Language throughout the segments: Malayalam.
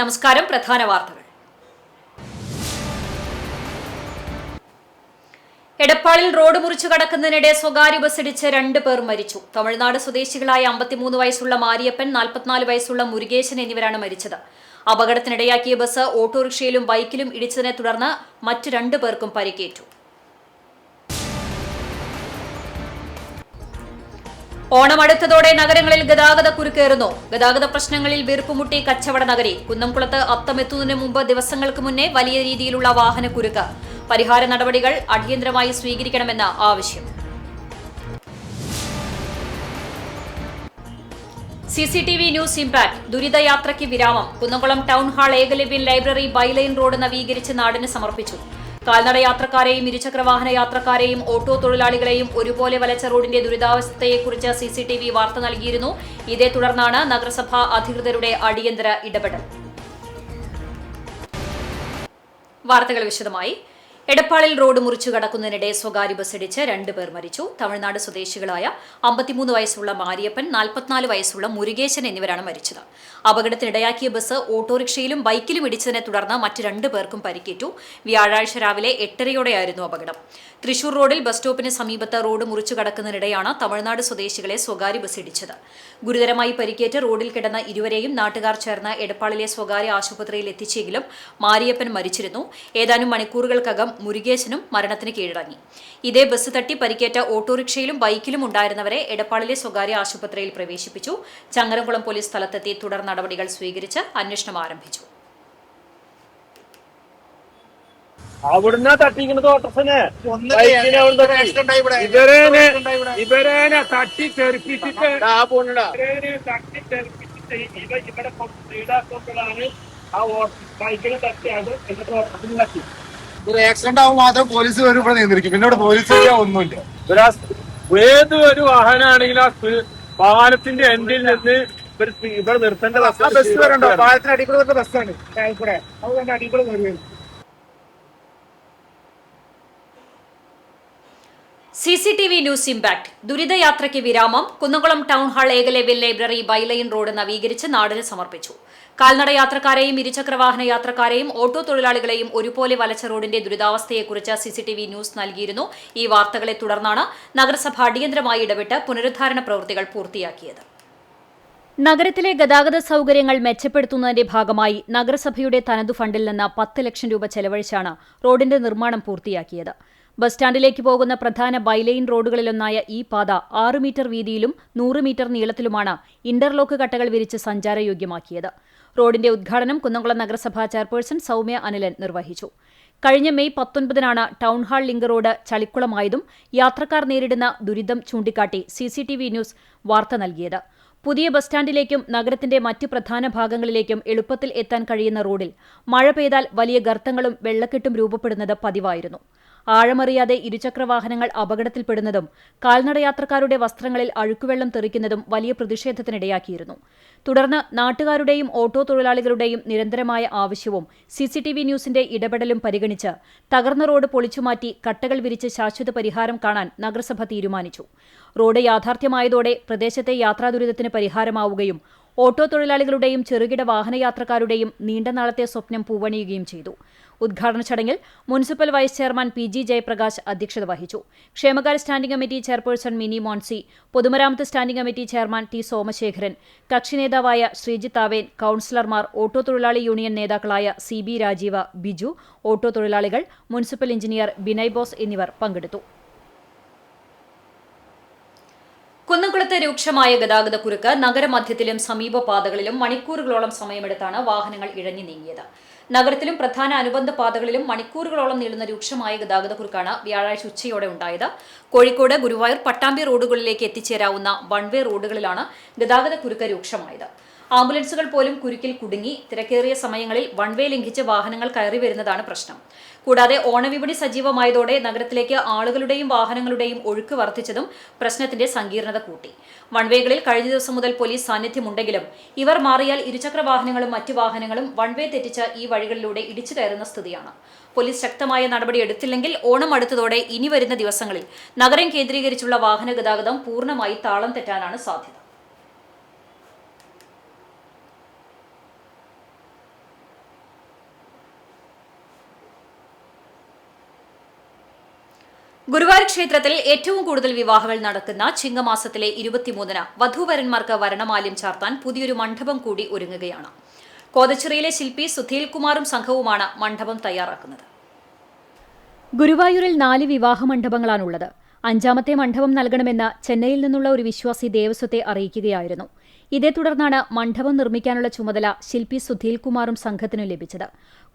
നമസ്കാരം. പ്രധാന വാർത്തകൾ. എടപ്പാളിൽ റോഡ് മുറിച്ചു കടക്കുന്നതിനിടെ സ്വകാര്യ ബസ് ഇടിച്ച് 2 പേർ മരിച്ചു. തമിഴ്നാട് സ്വദേശികളായ 53 വയസ്സുള്ള മാരിയപ്പൻ, 44 വയസ്സുള്ള മുരുകേശൻ എന്നിവരാണ് മരിച്ചത്. അപകടത്തിനിടയാക്കിയ ബസ് ഓട്ടോറിക്ഷയിലും ബൈക്കിലും ഇടിച്ചതിനെ തുടർന്ന് മറ്റ് 2 പേർക്കും പരിക്കേറ്റു. ഓണം അടുത്തതോടെ നഗരങ്ങളിൽ ഗതാഗത കുരുക്കേറുന്നു. ഗതാഗത പ്രശ്നങ്ങളിൽ വീർപ്പുമുട്ടി കച്ചവട നഗരി. കുന്നംകുളത്ത് അത്തമെത്തുന്നതിന് മുമ്പ് ദിവസങ്ങൾക്ക് മുന്നേ വലിയ രീതിയിലുള്ള വാഹനക്കുരുക്ക്. പരിഹാര നടപടികൾ അടിയന്തരമായി സ്വീകരിക്കണമെന്ന് ആവശ്യം. CCTV news impact. ദുരിതയാത്രയ്ക്ക് വിരാമം. Kunnamkulam town hall Ekalavyan library bylane road നവീകരിച്ച് നാടിന് സമർപ്പിച്ചു. കാൽനട യാത്രക്കാരെയും ഇരുചക്രവാഹന യാത്രക്കാരെയും ഓട്ടോ തൊഴിലാളികളെയും ഒരുപോലെ വലച്ച റോഡിന്റെ ദുരിതാവസ്ഥയെക്കുറിച്ച് CCTV വാർത്ത നൽകിയിരുന്നു. ഇതേ തുടർന്നാണ് നഗരസഭാ അധികൃതരുടെ അടിയന്തര ഇടപെടൽ. വാർത്തകൾ വിശദമായി. എടപ്പാളിൽ റോഡ് മുറിച്ചു കടക്കുന്നതിനിടെ സ്വകാര്യ ബസ് ഇടിച്ച് 2 പേർ മരിച്ചു. തമിഴ്നാട് സ്വദേശികളായ 53 വയസ്സുള്ള മാരിയപ്പൻ, 44 വയസ്സുള്ള മുരുകേശൻ എന്നിവരാണ് മരിച്ചത്. അപകടത്തിനിടയാക്കിയ ബസ് ഓട്ടോറിക്ഷയിലും ബൈക്കിലും ഇടിച്ചതിനെ തുടർന്ന് മറ്റ് 2 പേർക്കും പരിക്കേറ്റു. വ്യാഴാഴ്ച രാവിലെ 8:30യോടെയായിരുന്നു അപകടം. തൃശൂർ റോഡിൽ ബസ് സ്റ്റോപ്പിന് സമീപത്ത് റോഡ് മുറിച്ചു കടക്കുന്നതിനിടെയാണ് തമിഴ്നാട് സ്വദേശികളെ സ്വകാര്യ ബസ് ഇടിച്ചത്. ഗുരുതരമായി പരിക്കേറ്റ് റോഡിൽ കിടന്ന ഇരുവരെയും നാട്ടുകാർ ചേർന്ന് എടപ്പാളിലെ സ്വകാര്യ ആശുപത്രിയിൽ എത്തിച്ചെങ്കിലും മാരിയപ്പൻ മരിച്ചിരുന്നു. ഏതാനും മണിക്കൂറുകൾക്കകം മുരുകേശനും മരണത്തിന് കീഴടങ്ങി. ഇതേ ബസ് തട്ടി പരിക്കേറ്റ ഓട്ടോറിക്ഷയിലും ബൈക്കിലും ഉണ്ടായിരുന്നവരെ എടപ്പാളിലെ സ്വകാര്യ ആശുപത്രിയിൽ പ്രവേശിപ്പിച്ചു. ചങ്ങരംകുളം പോലീസ് സ്ഥലത്തെത്തി തുടർ നടപടികൾ സ്വീകരിച്ച് അന്വേഷണം ആരംഭിച്ചു. അവിടുന്ന് തട്ടിക്കുന്നത് ഓട്ടോസിനെ ഇവരെ തട്ടി തെറിപ്പിച്ചിട്ട് ഈടാക്കുമ്പോഴാണ് ആ ബൈക്കിനെ തട്ടിയത്. എന്നിട്ട് ഓട്ടോസിന് തട്ടി ഒരു ആക്സിഡന്റ് ആവുമ്പോൾ മാത്രം പോലീസ് വരും, ഇവിടെ നിയന്ത്രിക്കും. പിന്നോട് പോലീസ് ഒന്നുമില്ല. ഏത് ഒരു വാഹനമാണെങ്കിലും ആ വാഹനത്തിന്റെ എൻഡിൽ നിന്ന് ഇവിടെ നിർത്തേണ്ട ബസ് വരണ്ടോ? പാലത്തിന് അടിക്കൂടെ വരുന്ന ബസ്സാണ് ഇവിടെ, അതുകൊണ്ട് അടിക്കൂടെ വരുന്നത്. CCTV news impact. ദുരിതയാത്രയ്ക്ക് വിരാമം. Kunnamkulam town hall Ekalavyan library bylane road നവീകരിച്ച് നാടിന് സമർപ്പിച്ചു. കാൽനട യാത്രക്കാരെയും ഇരുചക്രവാഹന യാത്രക്കാരെയും ഓട്ടോ തൊഴിലാളികളെയും ഒരുപോലെ വലച്ച റോഡിന്റെ ദുരിതാവസ്ഥയെക്കുറിച്ച് CCTV ന്യൂസ് നൽകിയിരുന്നു. ഈ വാർത്തകളെ തുടർന്നാണ് നഗരസഭ അടിയന്തരമായി ഇടപെട്ട് പുനരുദ്ധാരണ പ്രവൃത്തികൾ പൂർത്തിയാക്കിയത്. നഗരത്തിലെ ഗതാഗത സൌകര്യങ്ങൾ മെച്ചപ്പെടുത്തുന്നതിന്റെ ഭാഗമായി നഗരസഭയുടെ തനതു ഫണ്ടിൽ നിന്ന് 10 ലക്ഷം രൂപ ചെലവഴിച്ചാണ് റോഡിന്റെ നിർമ്മാണം പൂർത്തിയാക്കിയത്. ബസ് സ്റ്റാൻഡിലേക്ക് പോകുന്ന പ്രധാന ബൈലൈൻ റോഡുകളിലൊന്നായ ഈ പാത 6 മീറ്റർ വീതിയിലും 100 മീറ്റർ നീളത്തിലുമാണ് ഇന്റർലോക്ക് കട്ടകൾ വിരിച്ച് സഞ്ചാരയോഗ്യമാക്കിയത്. റോഡിന്റെ ഉദ്ഘാടനം കുന്നംകുളം നഗരസഭാ ചെയർപേഴ്സൺ സൗമ്യ അനിലൻ നിർവഹിച്ചു. കഴിഞ്ഞ May 19 town hall link road ചളിക്കുളമായതും യാത്രക്കാർ നേരിടുന്ന ദുരിതം ചൂണ്ടിക്കാട്ടി CCTV ന്യൂസ് വാർത്ത നൽകിയത്. പുതിയ ബസ് സ്റ്റാൻഡിലേക്കും നഗരത്തിന്റെ മറ്റ് പ്രധാന ഭാഗങ്ങളിലേക്കും എളുപ്പത്തിൽ എത്താൻ കഴിയുന്ന റോഡിൽ മഴ പെയ്താൽ വലിയ ഗർത്തങ്ങളും വെള്ളക്കെട്ടും രൂപപ്പെടുന്നത് പതിവായിരുന്നു. ആഴമറിയാതെ ഇരുചക്രവാഹനങ്ങൾ അപകടത്തിൽപ്പെടുന്നതും കാൽനടയാത്രക്കാരുടെ വസ്ത്രങ്ങളിൽ അഴുക്കുവെള്ളം തെറിക്കുന്നതും വലിയ പ്രതിഷേധത്തിനിടയാക്കിയിരുന്നു. തുടർന്ന് നാട്ടുകാരുടെയും ഓട്ടോ തൊഴിലാളികളുടെയും നിരന്തരമായ ആവശ്യവും CCTV ന്യൂസിന്റെ ഇടപെടലും പരിഗണിച്ച് തകർന്ന റോഡ് പൊളിച്ചുമാറ്റി കട്ടകൾ വിരിച്ച് ശാശ്വത പരിഹാരം കാണാൻ നഗരസഭ തീരുമാനിച്ചു. റോഡ് യാഥാർത്ഥ്യമായതോടെ പ്രദേശത്തെ യാത്രാദുരിതത്തിന് പരിഹാരമാവുകയും ഓട്ടോ തൊഴിലാളികളുടെയും ചെറുകിട വാഹനയാത്രക്കാരുടെയും നീണ്ട നാളത്തെ സ്വപ്നം പൂവണിയുകയും ചെയ്തു. ഉദ്ഘാടന ചടങ്ങിൽ municipal vice chairman PG Jayaprakash അധ്യക്ഷത വഹിച്ചു. ക്ഷേമകാര്യ standing committee chairperson Mini Moncy, പൊതുമരാമത്ത് standing committee chairman T Somasekharan, കക്ഷി നേതാവായ ശ്രീജിത്ത് ആവേൻ, കൌൺസിലർമാർ, ഓട്ടോ തൊഴിലാളി യൂണിയൻ നേതാക്കളായ CB രാജീവ, ബിജു, ഓട്ടോ തൊഴിലാളികൾ, മുനിസിപ്പൽ എഞ്ചിനീയർ ബിനയ് ബോസ് എന്നിവർ പങ്കെടുത്തു. കുന്നംകുളത്ത് രൂക്ഷമായ ഗതാഗത കുരുക്ക്. നഗരമധ്യത്തിലും സമീപ പാതകളിലും മണിക്കൂറുകളോളം സമയമെടുത്താണ് വാഹനങ്ങൾ ഇഴഞ്ഞു നീങ്ങിയത്. നഗരത്തിലും പ്രധാന അനുബന്ധ പാതകളിലും മണിക്കൂറുകളോളം നീളുന്ന രൂക്ഷമായ ഗതാഗത കുരുക്കാണ് വ്യാഴാഴ്ച ഉച്ചയോടെ ഉണ്ടായത്. കോഴിക്കോട്, ഗുരുവായൂർ, പട്ടാമ്പി റോഡുകളിലേക്ക് എത്തിച്ചേരാവുന്ന വൺ വേ റോഡുകളിലാണ് ഗതാഗത കുരുക്ക് രൂക്ഷമായത്. ആംബുലൻസുകൾ പോലും കുരുക്കിൽ കുടുങ്ങി. തിരക്കേറിയ സമയങ്ങളിൽ വൺ വേ ലംഘിച്ച് വാഹനങ്ങൾ കയറി വരുന്നതാണ് പ്രശ്നം. കൂടാതെ ഓണവിപണി സജീവമായതോടെ നഗരത്തിലേക്ക് ആളുകളുടെയും വാഹനങ്ങളുടെയും ഒഴുക്ക് വർദ്ധിച്ചതും പ്രശ്നത്തിന്റെ സങ്കീർണത കൂട്ടി. വൺവേകളിൽ കഴിഞ്ഞ ദിവസം മുതൽ പോലീസ് സാന്നിധ്യമുണ്ടെങ്കിലും ഇവർ മാറിയാൽ ഇരുചക്ര വാഹനങ്ങളും മറ്റു വാഹനങ്ങളും വൺവേ തെറ്റിച്ച് ഈ വഴികളിലൂടെ ഇടിച്ചു കയറുന്ന സ്ഥിതിയാണ്. പോലീസ് ശക്തമായ നടപടി എടുത്തില്ലെങ്കിൽ ഓണം അടുത്തതോടെ ഇനി വരുന്ന ദിവസങ്ങളിൽ നഗരം കേന്ദ്രീകരിച്ചുള്ള വാഹന ഗതാഗതം പൂർണ്ണമായി താളം തെറ്റാനാണ് സാധ്യത. ഗുരുവായൂർ ക്ഷേത്രത്തിൽ ഏറ്റവും കൂടുതൽ വിവാഹങ്ങൾ നടക്കുന്ന ചിങ്ങമാസത്തിലെ 23-ന് വധൂവരന്മാർക്ക് വരണമാല്യം ചാർത്താൻ പുതിയൊരു മണ്ഡപം കൂടി ഒരുങ്ങുകയാണ്. കോതച്ചിറയിലെ ശില്പി സുധീൽ കുമാറും സംഘവുമാണ് മണ്ഡപം തയ്യാറാക്കുന്നത്. ഗുരുവായൂരിൽ 4 വിവാഹ മണ്ഡപങ്ങളാണുള്ളത്. 5ാമത്തെ മണ്ഡപം നൽകണമെന്ന് ചെന്നൈയിൽ നിന്നുള്ള ഒരു വിശ്വാസി ദേവസ്വത്തെ അറിയിക്കുകയായിരുന്നു. ഇതേ തുടർന്നാണ് മണ്ഡപം നിർമ്മിക്കാനുള്ള ചുമതല ശില്പി സുധീൽ കുമാറും സംഘത്തിനും ലഭിച്ചത്.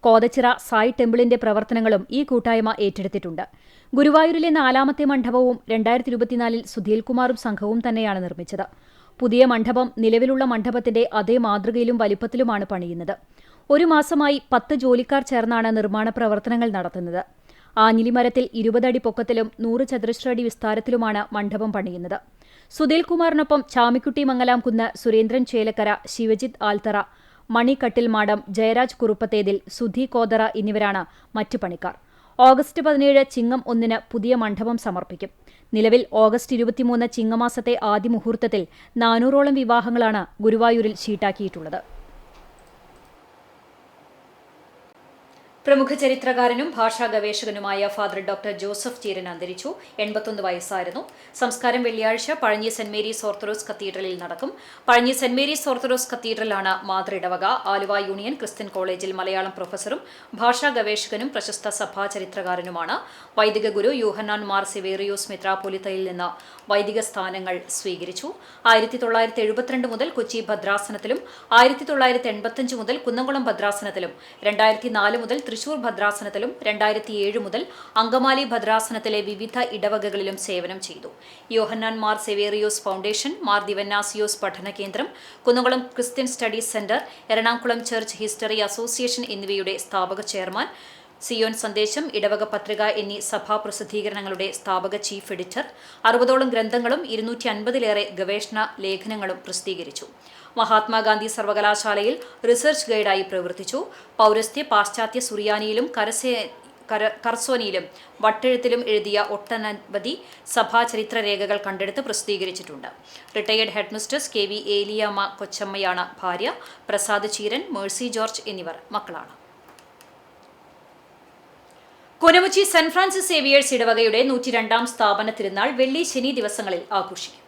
കോതച്ചിറ സായി ടെമ്പിളിന്റെ പ്രവർത്തനങ്ങളും ഈ കൂട്ടായ്മ ഏറ്റെടുത്തിട്ടുണ്ട്. ഗുരുവായൂരിലെ 4ാമത്തെ മണ്ഡപവും 2024-ൽ സുധീൽ കുമാറും സംഘവും തന്നെയാണ് നിർമ്മിച്ചത്. പുതിയ മണ്ഡപം നിലവിലുള്ള മണ്ഡപത്തിന്റെ അതേ മാതൃകയിലും വലിപ്പത്തിലുമാണ് പണിയുന്നത്. 1 മാസമായി 10 ജോലിക്കാർ ചേർന്നാണ് നിർമ്മാണ പ്രവർത്തനങ്ങൾ നടത്തുന്നത്. ആഞ്ഞിലിമരത്തിൽ 20 അടി പൊക്കത്തിലും 100 ചതുരശ്ര അടി വിസ്താരത്തിലുമാണ് മണ്ഡപം പണിയുന്നത്. സുധീൽ കുമാറിനൊപ്പം ചാമിക്കുട്ടി മംഗലാംകുന്ന്, സുരേന്ദ്രൻ ചേലക്കര, ശിവജിത്ത് ആൽത്തറ, മണി കട്ടിൽമാടം, ജയരാജ് കുറുപ്പത്തേതിൽ, സുധി കോതറ എന്നിവരാണ് മറ്റു പണിക്കാർ. ഓഗസ്റ്റ് 17 ചിങ്ങം 1-ന് പുതിയ മണ്ഡപം സമർപ്പിക്കും. നിലവിൽ ഓഗസ്റ്റ് 23 ചിങ്ങമാസത്തെ ആദ്യ മുഹൂർത്തത്തിൽ 400ഓളം വിവാഹങ്ങളാണ് ഗുരുവായൂരിൽ ഷീട്ടാക്കിയിട്ടുള്ളത്. പ്രമുഖ ചരിത്രകാരനും ഭാഷാ ഗവേഷകനുമായ ഫാദർ ഡോക്ടർ ജോസഫ് ചീരൻ അന്തരിച്ചു. 81 വയസ്സായിരുന്നു. സംസ്കാരം വെള്ളിയാഴ്ച പഴഞ്ഞി സെന്റ് മേരീസ് ഓർത്തഡോക്സ് കത്തീഡ്രലിൽ നടക്കും. പഴഞ്ഞി സെന്റ് മേരീസ് ഓർത്തഡോക്സ് കത്തീഡ്രലാണ് മാതൃഇടവക. ആലുവ യൂണിയൻ ക്രിസ്ത്യൻ കോളേജിൽ മലയാളം പ്രൊഫസറും ഭാഷാ ഗവേഷകനും പ്രശസ്ത സഭാ ചരിത്രകാരനുമാണ്. വൈദിക ഗുരു യൂഹന്നാൻ മാർ സെവേറിയോസ് മെത്രാപ്പൊലീത്തയിൽ നിന്ന് വൈദിക സ്ഥാനങ്ങൾ സ്വീകരിച്ചു. 1972 മുതൽ കൊച്ചി ഭദ്രാസനത്തിലും 1985 മുതൽ കുന്നംകുളം ഭദ്രാസനത്തിലും 2004 മുതൽ തൃശൂർ ഭദ്രാസനത്തിലും 2007 മുതൽ അങ്കമാലി ഭദ്രാസനത്തിലെ വിവിധ ഇടവകകളിലും സേവനം ചെയ്തു. യോഹന്നാൻ മാർ സെവേറിയോസ് ഫൗണ്ടേഷൻ, മാർ ദിവന്നാസിയോസ് പഠന കേന്ദ്രം, Kunnamkulam Christian studies centre, Ernakulam church history association എന്നിവയുടെ സ്ഥാപക ചെയർമാൻ, സിയോൻ സന്ദേശം, ഇടവക പത്രിക എന്നീ സഭാ പ്രസിദ്ധീകരണങ്ങളുടെ സ്ഥാപക ചീഫ് എഡിറ്റർ. 60ഓളം ഗ്രന്ഥങ്ങളും 250-ലേറെ ഗവേഷണ ലേഖനങ്ങളും പ്രസിദ്ധീകരിച്ചു. മഹാത്മാഗാന്ധി സർവകലാശാലയിൽ റിസർച്ച് ഗൈഡായി പ്രവർത്തിച്ചു. പൗരസ്ത്യ, പാശ്ചാത്യ, സുറിയാനിയിലും കർസോനിയിലും വട്ടെഴുത്തിലും എഴുതിയ ഒട്ടനവധി സഭാ ചരിത്രരേഖകൾ കണ്ടെടുത്ത് പ്രസിദ്ധീകരിച്ചിട്ടുണ്ട്. റിട്ടയേർഡ് ഹെഡ്മിസ്ട്രസ് KV ഏലിയാമ്മ കൊച്ചമ്മയാണ് ഭാര്യ. പ്രസാദ് ചീരൻ, മേഴ്സി ജോർജ് എന്നിവർ മക്കളാണ്. കുനമുച്ചി സെന്റ് ഫ്രാൻസിസ് സേവിയേഴ്സ് ഇടവകയുടെ 102ാം സ്ഥാപന തിരുനാൾ വെള്ളി, ശനി ദിവസങ്ങളിൽ ആഘോഷിക്കും.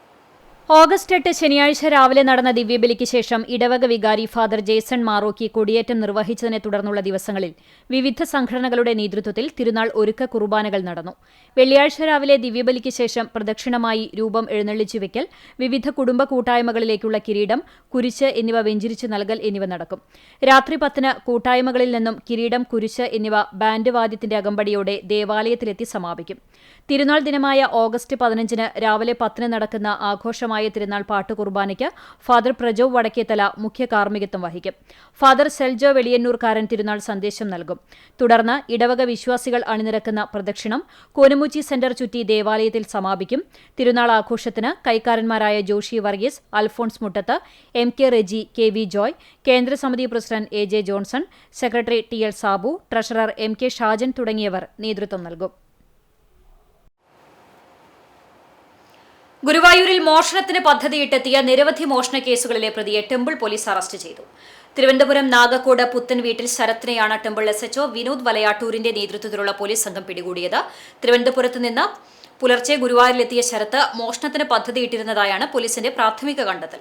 ഓഗസ്റ്റ് 8 ശനിയാഴ്ച രാവിലെ നടന്ന ദിവ്യബലിക്ക് ശേഷം ഇടവക വികാരി ഫാദർ ജേസൺ മാറോക്കി കൊടിയേറ്റം നിർവഹിച്ചതിനെ തുടർന്നുള്ള ദിവസങ്ങളിൽ വിവിധ സംഘടനകളുടെ നേതൃത്വത്തിൽ തിരുനാൾ ഒരുക്ക കുർബാനകൾ നടന്നു. വെള്ളിയാഴ്ച രാവിലെ ദിവ്യബലിക്ക് ശേഷം പ്രദക്ഷിണമായി രൂപം എഴുന്നള്ളിച്ചുവെക്കൽ, വിവിധ കുടുംബ കൂട്ടായ്മകളിലേക്കുള്ള കിരീടം, കുരിശ് എന്നിവ വെഞ്ചിരിച്ചു നൽകൽ എന്നിവ നടക്കും. രാത്രി 10-ന് കൂട്ടായ്മകളിൽ നിന്നും കിരീടം, കുരിശ് എന്നിവ ബാൻഡ് വാദ്യത്തിന്റെ അകമ്പടിയോടെ ദേവാലയത്തിലെത്തി സമാപിക്കും. തിരുനാൾ ദിനമായ ഓഗസ്റ്റ് 15-ന് രാവിലെ 10-ന് നടക്കുന്ന ആഘോഷമായ തിരുനാൾ പാട്ട് കുർബാനയ്ക്ക് ഫാദർ പ്രജോ വടക്കേത്തല മുഖ്യ കാർമ്മികത്വം വഹിക്കും. ഫാദർ സെൽജോ വെളിയന്നൂർക്കാരൻ തിരുനാൾ സന്ദേശം നൽകും. തുടർന്ന് ഇടവക വിശ്വാസികൾ അണിനിരക്കുന്ന പ്രദക്ഷിണം കോനമുച്ചി സെന്റർ ചുറ്റി ദേവാലയത്തിൽ സമാപിക്കും. തിരുനാൾ ആഘോഷത്തിന് കൈക്കാരന്മാരായ Joshy Varghese, Alphonse Muttath, MK Reji, KV Joy, കേന്ദ്രസമിതി president AJ Johnson, secretary TL Sabu, treasurer MK Shajan തുടങ്ങിയവർ നേതൃത്വം നൽകും. ഗുരുവായൂരിൽ മോഷണത്തിന് പദ്ധതിയിട്ടെത്തിയ നിരവധി മോഷണ കേസുകളിലെ പ്രതിയെ ടെമ്പിൾ പോലീസ് അറസ്റ്റ് ചെയ്തു. തിരുവനന്തപുരം നാഗക്കോട് പുത്തൻ വീട്ടിൽ ശരത്തിനെയാണ് ടെമ്പിൾ SHO വിനോദ് വലയാട്ടൂരിന്റെ നേതൃത്വത്തിലുള്ള പോലീസ് സംഘം പിടികൂടിയത്. തിരുവനന്തപുരത്ത് നിന്ന് പുലർച്ചെ ഗുരുവായൂരിലെത്തിയ ശരത്ത് മോഷണത്തിന് പദ്ധതിയിട്ടിരുന്നതായാണ് പോലീസിന്റെ പ്രാഥമിക കണ്ടെത്തൽ.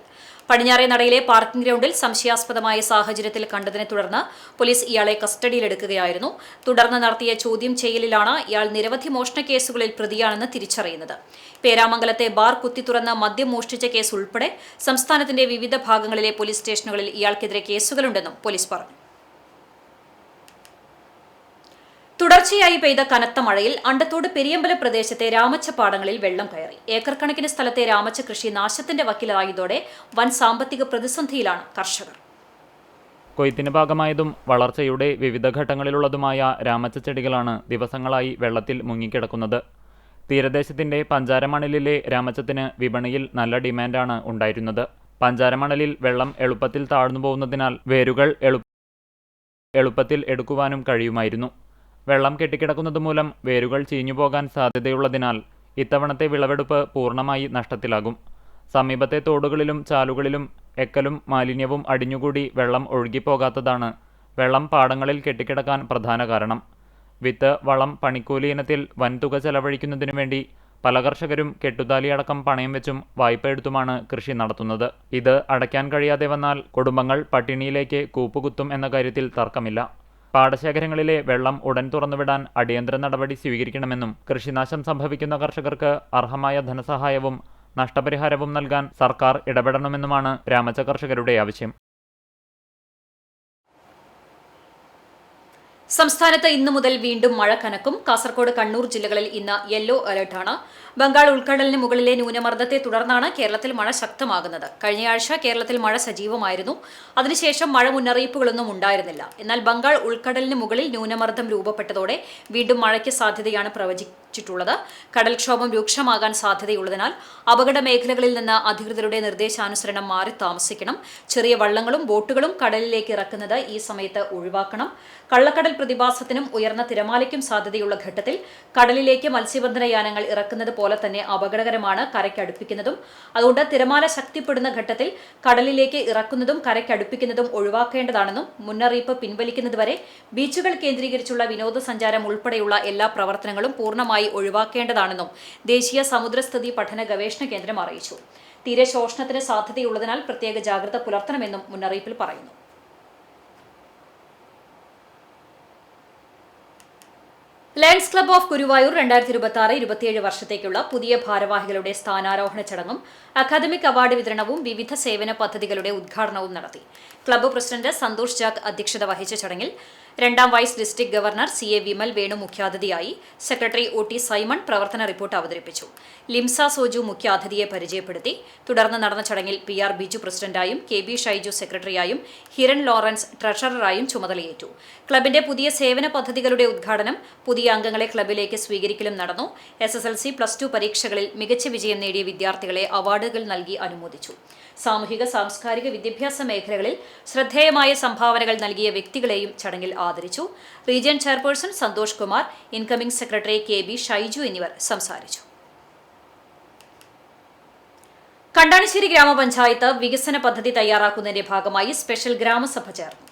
പടിഞ്ഞാറേ നടയിലെ പാർക്കിംഗ് ഗ്രൗണ്ടിൽ സംശയാസ്പദമായ സാഹചര്യത്തിൽ കണ്ടതിനെ തുടർന്ന് പോലീസ് ഇയാളെ കസ്റ്റഡിയിലെടുക്കുകയായിരുന്നു. തുടർന്ന് നടത്തിയ ചോദ്യം ചെയ്യലിലാണ് ഇയാൾ നിരവധി മോഷണ കേസുകളിൽ പ്രതിയാണെന്ന് തിരിച്ചറിയുന്നത്. പേരാമംഗലത്തെ ബാർ കുത്തിത്തുറന്ന് മദ്യം മോഷ്ടിച്ച കേസ് ഉൾപ്പെടെ സംസ്ഥാനത്തിന്റെ വിവിധ ഭാഗങ്ങളിലെ പോലീസ് സ്റ്റേഷനുകളിൽ ഇയാൾക്കെതിരെ കേസുകളുണ്ടെന്നും പോലീസ് പറഞ്ഞു. തുടർച്ചയായി പെയ്ത കനത്ത മഴയിൽ അണ്ടത്തോട് പെരിയമ്പലം പ്രദേശത്തെ രാമച്ചപ്പാടങ്ങളിൽ വെള്ളം കയറി. ഏക്കർ കണക്കിന് സ്ഥലത്തെ രാമച്ച കൃഷി നാശത്തിന്റെ വക്കിലായതോടെ വൻ സാമ്പത്തിക പ്രതിസന്ധിയിലാണ് കർഷകർ. കൊയ്ത്തിന് ഭാഗമായതും വളർച്ചയുടെ വിവിധ ഘട്ടങ്ങളിലുള്ളതുമായ രാമച്ച ചെടികളാണ് ദിവസങ്ങളായി വെള്ളത്തിൽ മുങ്ങിക്കിടക്കുന്നത്. തീരദേശത്തിന്റെ പഞ്ചാരമണലിലെ രാമച്ചത്തിന് വിപണിയിൽ നല്ല ഡിമാൻഡാണ് ഉണ്ടായിരുന്നത്. പഞ്ചാരമണലിൽ വെള്ളം എളുപ്പത്തിൽ താഴ്ന്നു പോകുന്നതിനാൽ വേരുകൾ എളുപ്പത്തിൽ എടുക്കുവാനും കഴിയുമായിരുന്നു. വെള്ളം കെട്ടിക്കിടക്കുന്നതുമൂലം വേരുകൾ ചീഞ്ഞുപോകാൻ സാധ്യതയുള്ളതിനാൽ ഇത്തവണത്തെ വിളവെടുപ്പ് പൂർണ്ണമായി നഷ്ടത്തിലാകും. സമീപത്തെ തോടുകളിലും ചാലുകളിലും എക്കലും മാലിന്യവും അടിഞ്ഞുകൂടി വെള്ളം ഒഴുകിപ്പോകാത്തതാണ് വെള്ളം പാടങ്ങളിൽ കെട്ടിക്കിടക്കാൻ പ്രധാന കാരണം. വിത്ത്, വളം, പണിക്കൂലി ഇനത്തിൽ വൻതുക ചെലവഴിക്കുന്നതിനു വേണ്ടി പല കർഷകരും കെട്ടുതാലിയടക്കം പണയം വെച്ചും വായ്പ എടുത്തുമാണ് കൃഷി നടത്തുന്നത്. ഇത് അടയ്ക്കാൻ കഴിയാതെ വന്നാൽ കുടുംബങ്ങൾ പട്ടിണിയിലേക്ക് കൂപ്പുകുത്തും എന്ന കാര്യത്തിൽ തർക്കമില്ല. പാടശേഖരങ്ങളിലെ വെള്ളം ഉടൻ തുറന്നുവിടാൻ അടിയന്തര നടപടി സ്വീകരിക്കണമെന്നും കൃഷിനാശം സംഭവിക്കുന്ന കർഷകർക്ക് അർഹമായ ധനസഹായവും നഷ്ടപരിഹാരവും നൽകാൻ സർക്കാർ ഇടപെടണമെന്നുമാണ് രാമച്ച കർഷകരുടെ ആവശ്യം. സംസ്ഥാനത്ത് ഇന്നു മുതൽ വീണ്ടും മഴ കനക്കും. കാസർഗോഡ്, കണ്ണൂർ ജില്ലകളിൽ ഇന്ന് യെല്ലോ അലർട്ടാണ്. ബംഗാൾ ഉൾക്കടലിന് മുകളിലെ ന്യൂനമർദ്ദത്തെ തുടർന്നാണ് കേരളത്തിൽ മഴ ശക്തമാകുന്നത്. കഴിഞ്ഞയാഴ്ച കേരളത്തിൽ മഴ സജീവമായിരുന്നു. അതിനുശേഷം മഴ മുന്നറിയിപ്പുകളൊന്നും ഉണ്ടായിരുന്നില്ല. എന്നാൽ ബംഗാൾ ഉൾക്കടലിന് മുകളിൽ ന്യൂനമർദ്ദം രൂപപ്പെട്ടതോടെ വീണ്ടും മഴയ്ക്ക് സാധ്യതയാണ് പ്രവചിച്ചിട്ടുള്ളത്. കടൽക്ഷോഭം രൂക്ഷമാകാൻ സാധ്യതയുള്ളതിനാൽ അപകട മേഖലകളിൽ നിന്ന് അധികൃതരുടെ നിർദ്ദേശാനുസരണം മാറി താമസിക്കണം. ചെറിയ വള്ളങ്ങളും ബോട്ടുകളും കടലിലേക്ക് ഇറക്കുന്നത് ഈ സമയത്ത് ഒഴിവാക്കണം. കള്ളക്കടൽ പ്രതിഭാസത്തിനും ഉയർന്ന തിരമാലയ്ക്കും സാധ്യതയുള്ള ഘട്ടത്തിൽ കടലിലേക്ക് മത്സ്യബന്ധന യാനങ്ങൾ ഇറക്കുന്നത് പോലെ തന്നെ അപകടകരമാണ് കരയ്ക്കടുപ്പിക്കുന്നതും. അതുകൊണ്ട് തിരമാല ശക്തിപ്പെടുന്ന ഘട്ടത്തിൽ കടലിലേക്ക് ഇറക്കുന്നതും കരയ്ക്കടുപ്പിക്കുന്നതും ഒഴിവാക്കേണ്ടതാണെന്നും മുന്നറിയിപ്പ് പിൻവലിക്കുന്നതുവരെ ബീച്ചുകൾ കേന്ദ്രീകരിച്ചുള്ള വിനോദസഞ്ചാരം ഉൾപ്പെടെയുള്ള എല്ലാ പ്രവർത്തനങ്ങളും പൂർണ്ണമായി ഒഴിവാക്കേണ്ടതാണെന്നും ദേശീയ സമുദ്രസ്ഥിതി പഠന ഗവേഷണ കേന്ദ്രം അറിയിച്ചു. തീരശോഷണത്തിന് സാധ്യതയുള്ളതിനാൽ പ്രത്യേക ജാഗ്രത പുലർത്തണമെന്നും മുന്നറിയിപ്പിൽ പറയുന്നു. ലയൺസ് ക്ലബ്ബ് ഓഫ് ഗുരുവായൂർ 2026-27 വർഷത്തേക്കുള്ള പുതിയ ഭാരവാഹികളുടെ സ്ഥാനാരോഹണ ചടങ്ങും അക്കാദമിക് അവാർഡ് വിതരണവും വിവിധ സേവന പദ്ധതികളുടെ ഉദ്ഘാടനവും നടത്തി. ക്ലബ്ബ് പ്രസിഡന്റ് സന്തോഷ് ജാക്ക് അധ്യക്ഷത വഹിച്ച ചടങ്ങിൽ 2ാം vice district governor CA Vimal Venu മുഖ്യാതിഥിയായി. സെക്രട്ടറി OT സൈമൺ പ്രവർത്തന റിപ്പോർട്ട് അവതരിപ്പിച്ചു. ലിംസ സോജു മുഖ്യാതിഥിയെ പരിചയപ്പെടുത്തി. തുടർന്ന് നടന്ന ചടങ്ങിൽ PR ബിജു പ്രസിഡന്റായും KB ഷൈജു സെക്രട്ടറിയായും ഹിരൺ ലോറൻസ് ട്രഷററായും ചുമതലയേറ്റു. ക്ലബിന്റെ പുതിയ സേവന പദ്ധതികളുടെ ഉദ്ഘാടനം, പുതിയ അംഗങ്ങളെ ക്ലബിലേക്ക് സ്വീകരിക്കലും നടന്നു. SSLC, +2 പരീക്ഷകളിൽ മികച്ച വിജയം നേടിയ വിദ്യാർത്ഥികളെ അവാർഡുകൾ നൽകി അനുമോദിച്ചു. സാമൂഹിക സാംസ്കാരിക വിദ്യാഭ്യാസ മേഖലകളിൽ ശ്രദ്ധേയമായ സംഭാവനകൾ നൽകിയ വ്യക്തികളെയും ചടങ്ങിൽ ആദരിച്ചു. Region chairperson Santhosh Kumar, incoming secretary KB Shaiju എന്നിവർ സംസാരിച്ചു. കണ്ടാണിശ്ശേരി ഗ്രാമപഞ്ചായത്ത് വികസന പദ്ധതി തയ്യാറാക്കുന്നതിന്റെ ഭാഗമായി സ്പെഷ്യൽ ഗ്രാമസഭ ചേർന്നു.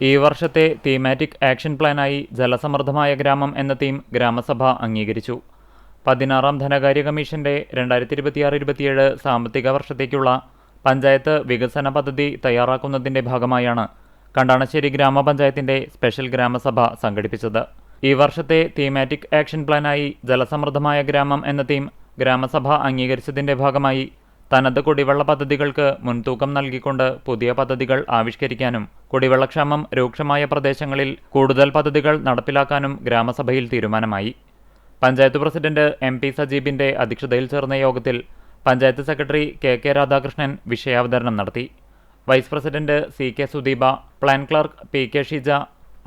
ഈ വർഷത്തെ തീമാറ്റിക് ആക്ഷൻ പ്ലാനായി ജലസമൃദ്ധമായ ഗ്രാമം എന്ന തീം ഗ്രാമസഭ അംഗീകരിച്ചു. 16ാം ധനകാര്യ കമ്മീഷന്റെ 2026-27 സാമ്പത്തിക വർഷത്തേക്കുള്ള പഞ്ചായത്ത് വികസന പദ്ധതി തയ്യാറാക്കുന്നതിന്റെ ഭാഗമായാണ് കണ്ടാണശ്ശേരി ഗ്രാമപഞ്ചായത്തിന്റെ സ്പെഷ്യൽ ഗ്രാമസഭ സംഘടിപ്പിച്ചത്. ഈ വർഷത്തെ തീമാറ്റിക് ആക്ഷൻ പ്ലാനായി ജലസമൃദ്ധമായ ഗ്രാമം എന്ന തീം ഗ്രാമസഭ അംഗീകരിച്ചതിന്റെ ഭാഗമായി തനത് കുടിവെള്ള പദ്ധതികൾക്ക് മുൻതൂക്കം നൽകിക്കൊണ്ട് പുതിയ പദ്ധതികൾ ആവിഷ്കരിക്കാനും കുടിവെള്ളക്ഷാമം രൂക്ഷമായ പ്രദേശങ്ങളിൽ കൂടുതൽ പദ്ധതികൾ നടപ്പിലാക്കാനും ഗ്രാമസഭയിൽ തീരുമാനമായി. പഞ്ചായത്ത് പ്രസിഡന്റ് MP സജീബിന്റെ അധ്യക്ഷതയിൽ ചേർന്ന യോഗത്തിൽ പഞ്ചായത്ത് സെക്രട്ടറി KK രാധാകൃഷ്ണൻ വിഷയാവതരണം നടത്തി. Vice president CK Sudeepa, plan clerk PK Sheeja,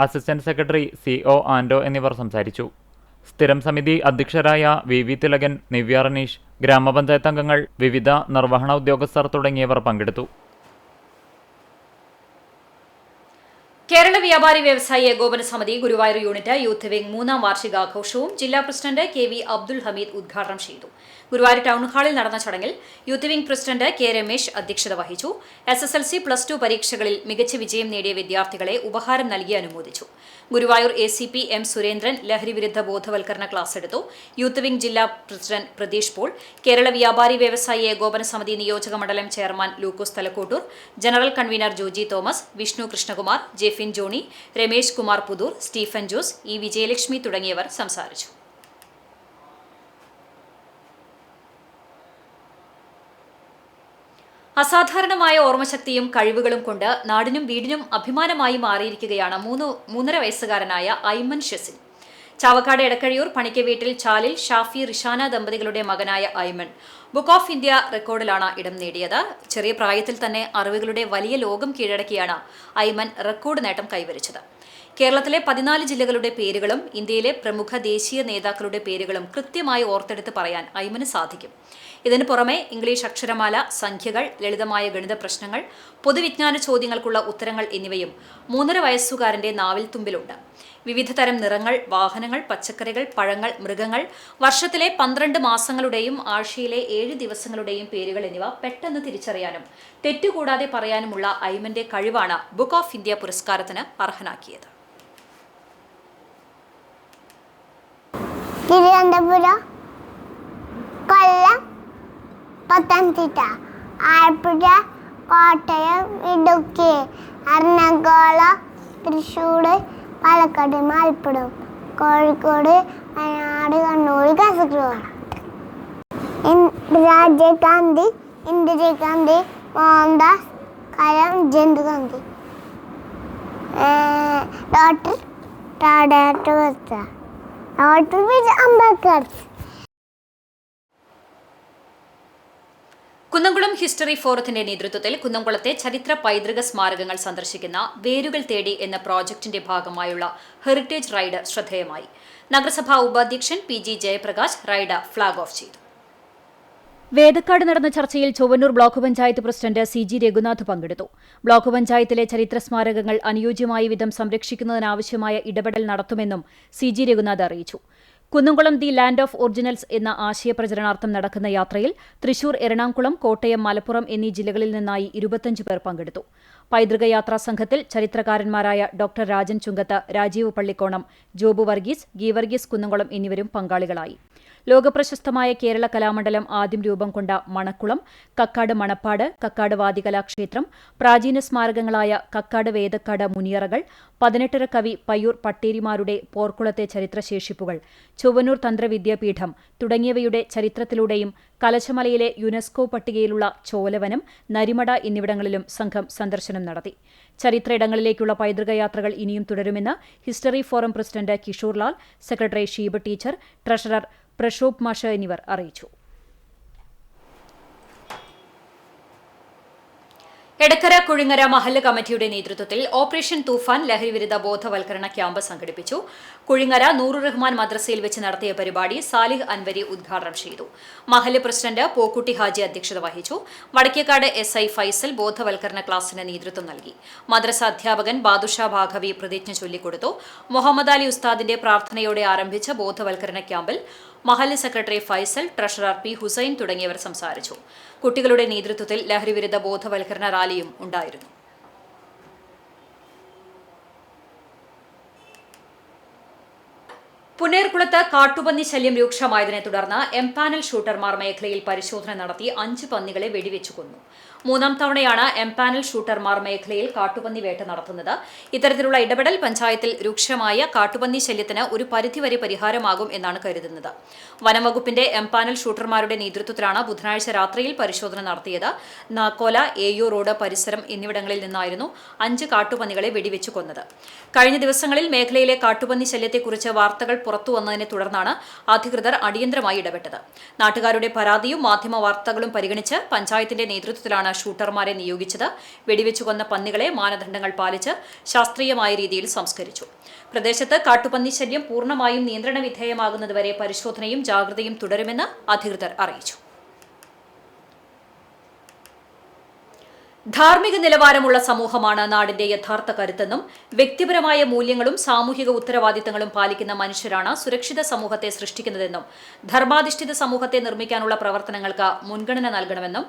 assistant secretary CO Ando എന്നിവർ സംസാരിച്ചു. സ്ഥിരം സമിതി അധ്യക്ഷരായ VV തിലകൻ, നിവ്യ റനീഷ്, ഗ്രാമപഞ്ചായത്ത് അംഗങ്ങൾ, വിവിധ നിർവഹണ ഉദ്യോഗസ്ഥർ തുടങ്ങിയവർ പങ്കെടുത്തു. കേരള വ്യാപാരി വ്യവസായി ഏകോപന സമിതി ഗുരുവായൂർ യൂണിറ്റ് യൂത്ത് വിംഗ് 3ാം വാർഷികാഘോഷവും ജില്ലാ പ്രസിഡന്റ് KV അബ്ദുൽ ഹമീദ് ഉദ്ഘാടനം ചെയ്തു. ഗുരുവായൂർ ടൗൺ ഹാളിൽ നടന്ന ചടങ്ങിൽ youth wing president K Ramesh അധ്യക്ഷത വഹിച്ചു. SSLC, +2 പരീക്ഷകളിൽ മികച്ച വിജയം നേടിയ വിദ്യാർത്ഥികളെ ഉപഹാരം നൽകി അനുമോദിച്ചു. ഗുരുവായൂർ ACP M സുരേന്ദ്രൻ ലഹരിവിരുദ്ധ ബോധവൽക്കരണ ക്ലാസ് എടുത്തു. യൂത്ത് വിംഗ് ജില്ലാ പ്രസിഡന്റ് പ്രതീഷ് പോൾ, കേരള വ്യാപാരി വ്യവസായി ഏകോപന സമിതി നിയോജക മണ്ഡലം chairman Lukose Thalakkottoor, general convener Joji Thomas, Vishnu Krishnakumar, Jefin Johny, Ramesh Kumar Puthur, Stephen Jose, E Vijayalakshmi തുടങ്ങിയവർ സംസാരിച്ചു. അസാധാരണമായ ഓർമ്മശക്തിയും കഴിവുകളും കൊണ്ട് നാടിനും വീടിനും അഭിമാനമായി മാറിയിരിക്കുകയാണ് 3.5 വയസ്സുകാരനായ ഐമൻ ഷെസിൻ. ചാവക്കാട് എടക്കഴിയൂർ പണിക്ക വീട്ടിൽ ചാലിൽ ഷാഫി റിഷാന ദമ്പതികളുടെ മകനായ ഐമൻ ബുക്ക് ഓഫ് ഇന്ത്യ റെക്കോർഡിലാണ് ഇടം നേടിയത്. ചെറിയ പ്രായത്തിൽ തന്നെ അറിവുകളുടെ വലിയ ലോകം കീഴടക്കിയാണ് ഐമൻ റെക്കോർഡ് നേട്ടം കൈവരിച്ചത്. കേരളത്തിലെ 14 ജില്ലകളുടെ പേരുകളും ഇന്ത്യയിലെ പ്രമുഖ ദേശീയ നേതാക്കളുടെ പേരുകളും കൃത്യമായി ഓർത്തെടുത്ത് പറയാൻ ഐമന് സാധിക്കും. ഇതിനു പുറമെ ഇംഗ്ലീഷ് അക്ഷരമാല, സംഖ്യകൾ, ലളിതമായ ഗണിത പ്രശ്നങ്ങൾ, പൊതുവിജ്ഞാന ചോദ്യങ്ങൾക്കുള്ള ഉത്തരങ്ങൾ എന്നിവയും 3.5 വയസ്സുകാരന്റെ നാവിൽ തുമ്പിലുണ്ട്. വിവിധ തരം നിറങ്ങൾ, വാഹനങ്ങൾ, പച്ചക്കറികൾ, പഴങ്ങൾ, മൃഗങ്ങൾ, വർഷത്തിലെ 12 മാസങ്ങളുടെയും ആഴ്ചയിലെ 7 ദിവസങ്ങളുടെയും പേരുകൾ എന്നിവ പെട്ടെന്ന് തിരിച്ചറിയാനും തെറ്റുകൂടാതെ പറയാനുമുള്ള ഐമന്റെ കഴിവാണ് ബുക്ക് ഓഫ് ഇന്ത്യ പുരസ്കാരത്തിന് അർഹനാക്കിയത്. തിരുവനന്തപുരം, കൊല്ലം, പത്തനംതിട്ട, ആലപ്പുഴ, കോട്ടയം, ഇടുക്കി, എറണാകുളം, തൃശ്ശൂർ, പാലക്കാട്, മലപ്പുറം, കോഴിക്കോട്, വയനാട്, കണ്ണൂർ, കാസർഗോഡ്. രാജീവ് ഗാന്ധി, ഇന്ദിരാഗാന്ധി, മോഹൻദാസ് കരംചന്ദ് ഗാന്ധി, ഡോക്ടർ അംബേദ്കർ. കുന്നംകുളം ഹിസ്റ്ററി ഫോറത്തിന്റെ നേതൃത്വത്തിൽ കുന്നംകുളത്തെ ചരിത്ര പൈതൃക സ്മാരകങ്ങൾ സന്ദർശിക്കുന്ന വേരുകൾ തേടി എന്ന പ്രോജക്ടിന്റെ ഭാഗമായുള്ള ഹെറിറ്റേജ് റൈഡ് ശ്രദ്ധേയമായി. നഗരസഭാ ഉപാധ്യക്ഷൻ PG Jayaprakash ride flag off ചെയ്തു. വേദക്കാട് നടന്ന ചർച്ചയിൽ Chowwannur block panchayat president CG Raghunath പങ്കെടുത്തു. ബ്ലോക്ക് പഞ്ചായത്തിലെ ചരിത്ര സ്മാരകങ്ങൾ അനുയോജ്യമായ വിധം സംരക്ഷിക്കുന്നതിനാവശ്യമായ ഇടപെടൽ നടത്തുമെന്നും CG രഘുനാഥ് അറിയിച്ചു. Kunnamkulam the land of originals എന്ന ആശയപ്രചരണാർത്ഥം നടക്കുന്ന യാത്രയിൽ തൃശൂർ, എറണാകുളം, കോട്ടയം, മലപ്പുറം എന്നീ ജില്ലകളിൽ നിന്നായി 25 പേർ പങ്കെടുത്തു. പൈതൃക യാത്രാ സംഘത്തിൽ ചരിത്രകാരന്മാരായ ഡോക്ടർ രാജൻ ചുങ്കത്ത്, രാജീവ് പള്ളിക്കോണം, ജോബു വർഗീസ്, ഗീവർഗീസ് കുന്നംകുളം എന്നിവരും പങ്കാളികളായി. ലോകപ്രശസ്തമായ കേരള കലാമണ്ഡലം ആദ്യം രൂപം കൊണ്ട മണക്കുളം, കക്കാട് മണപ്പാട്, കക്കാട് വാദികലാക്ഷേത്രം, പ്രാചീന സ്മാരകങ്ങളായ കക്കാട് വേദക്കാട് മുനിയറകൾ, 18 കവി പയ്യൂർ പട്ടേരിമാരുടെ പോർക്കുളത്തെ ചരിത്രശേഷിപ്പുകൾ, ചൊവ്വന്നൂർ തന്ത്രവിദ്യാപീഠം തുടങ്ങിയവയുടെ ചരിത്രത്തിലൂടെയും കലശമലയിലെ യുനെസ്കോ പട്ടികയിലുള്ള ചോലവനം, നരിമട എന്നിവിടങ്ങളിലും സംഘം സന്ദർശനം നടത്തി. ചരിത്ര ഇടങ്ങളിലേക്കുള്ള പൈതൃക യാത്രകൾ ഇനിയും തുടരുമെന്ന് history forum president Kishore Lal, secretary Sheeba teacher, treasurer Prashobh മാഷ എന്നിവർ അറിയിച്ചു. എടക്കര കുഴിങ്ങര മഹല്ല് കമ്മിറ്റിയുടെ നേതൃത്വത്തിൽ ഓപ്പറേഷൻ തൂഫാൻ ലഹരിവിരുദ്ധ ബോധവൽക്കരണ ക്യാമ്പ് സംഘടിപ്പിച്ചു. കുഴിങ്ങര നൂറുർ റഹ്മാൻ മദ്രസയിൽ വെച്ച് നടത്തിയ പരിപാടി സാലിഹ് അൻവരി ഉദ്ഘാടനം ചെയ്തു. മഹല്ല് പ്രസിഡന്റ് പോക്കുട്ടി ഹാജി അധ്യക്ഷത വഹിച്ചു. വടക്കേക്കാട് SI ഫൈസൽ ബോധവൽക്കരണ ക്ലാസിന് നേതൃത്വം നൽകി. മദ്രസ അധ്യാപകൻ ബാദുഷാ ഭാഗവി പ്രതിജ്ഞ ചൊല്ലിക്കൊടുത്തു. മുഹമ്മദ് അലി ഉസ്താദിന്റെ പ്രാർത്ഥനയോടെ ആരംഭിച്ച ബോധവൽക്കരണ ക്യാമ്പിൽ മഹല്ല് secretary Faisal, treasurer P Hussain തുടങ്ങിയവർ സംസാരിച്ചു. കുട്ടികളുടെ നേതൃത്വത്തിൽ ലഹരിവിരുദ്ധ ബോധവൽക്കരണ റാലിയും ഉണ്ടായിരുന്നു. പുന്നേർകുളത്ത് കാട്ടുപന്നി ശല്യം രൂക്ഷമായതിനെ തുടർന്ന് എംപാനൽ ഷൂട്ടർമാർ മേഖലയിൽ പരിശോധന നടത്തി 5 പന്നികളെ വെടിവെച്ചു കൊന്നു. 3ാം തവണയാണ് എംപാനൽ ഷൂട്ടർമാർ മേഖലയിൽ കാട്ടുപന്നി വേട്ട നടത്തുന്നത്. ഇത്തരത്തിലുള്ള ഇടപെടൽ പഞ്ചായത്തിൽ രൂക്ഷമായ കാട്ടുപന്നി ശല്യത്തിന് ഒരു പരിധിവരെ പരിഹാരമാകും എന്നാണ് കരുതുന്നത്. വനംവകുപ്പിന്റെ എംപാനൽ ഷൂട്ടർമാരുടെ നേതൃത്വത്തിലാണ് ബുധനാഴ്ച രാത്രിയിൽ പരിശോധന നടത്തിയത്. നാക്കോല, AU റോഡ് പരിസരം എന്നിവിടങ്ങളിൽ നിന്നായിരുന്നു 5 കാട്ടുപന്നികളെ വെടിവെച്ചു കൊന്നത്. കഴിഞ്ഞ ദിവസങ്ങളിൽ മേഖലയിലെ കാട്ടുപന്നി ശല്യത്തെക്കുറിച്ച് വാർത്തകൾ പുറത്തുവന്നതിനെ തുടർന്നാണ് അധികൃതർ അടിയന്തരമായി ഇടപെട്ടത്. നാട്ടുകാരുടെ പരാതിയും മാധ്യമ വാർത്തകളും പരിഗണിച്ച് പഞ്ചായത്തിന്റെ നേതൃത്വത്തിലാണ് ഷൂട്ടർമാരെ നിയോഗിച്ചത്. വെടിവെച്ചുകൊന്ന പന്നികളെ മാനദണ്ഡങ്ങൾ പാലിച്ച് ശാസ്ത്രീയമായ രീതിയിൽ സംസ്കരിച്ചു. പ്രദേശത്ത് കാട്ടുപന്നി ശല്യം പൂർണ്ണമായും നിയന്ത്രണ വിധേയമാകുന്നതുവരെ പരിശോധനയും ജാഗ്രതയും തുടരുമെന്ന് അധികൃതർ അറിയിച്ചു. ധാർമ്മിക നിലവാരമുള്ള സമൂഹമാണ് നാടിന്റെ യഥാർത്ഥ കരുത്തെന്നും വ്യക്തിപരമായ മൂല്യങ്ങളും സാമൂഹിക ഉത്തരവാദിത്തങ്ങളും പാലിക്കുന്ന മനുഷ്യരാണ് സുരക്ഷിത സമൂഹത്തെ സൃഷ്ടിക്കുന്നതെന്നും ധർമാധിഷ്ഠിത സമൂഹത്തെ നിർമ്മിക്കാനുള്ള പ്രവർത്തനങ്ങൾക്ക് മുൻഗണന നൽകണമെന്നും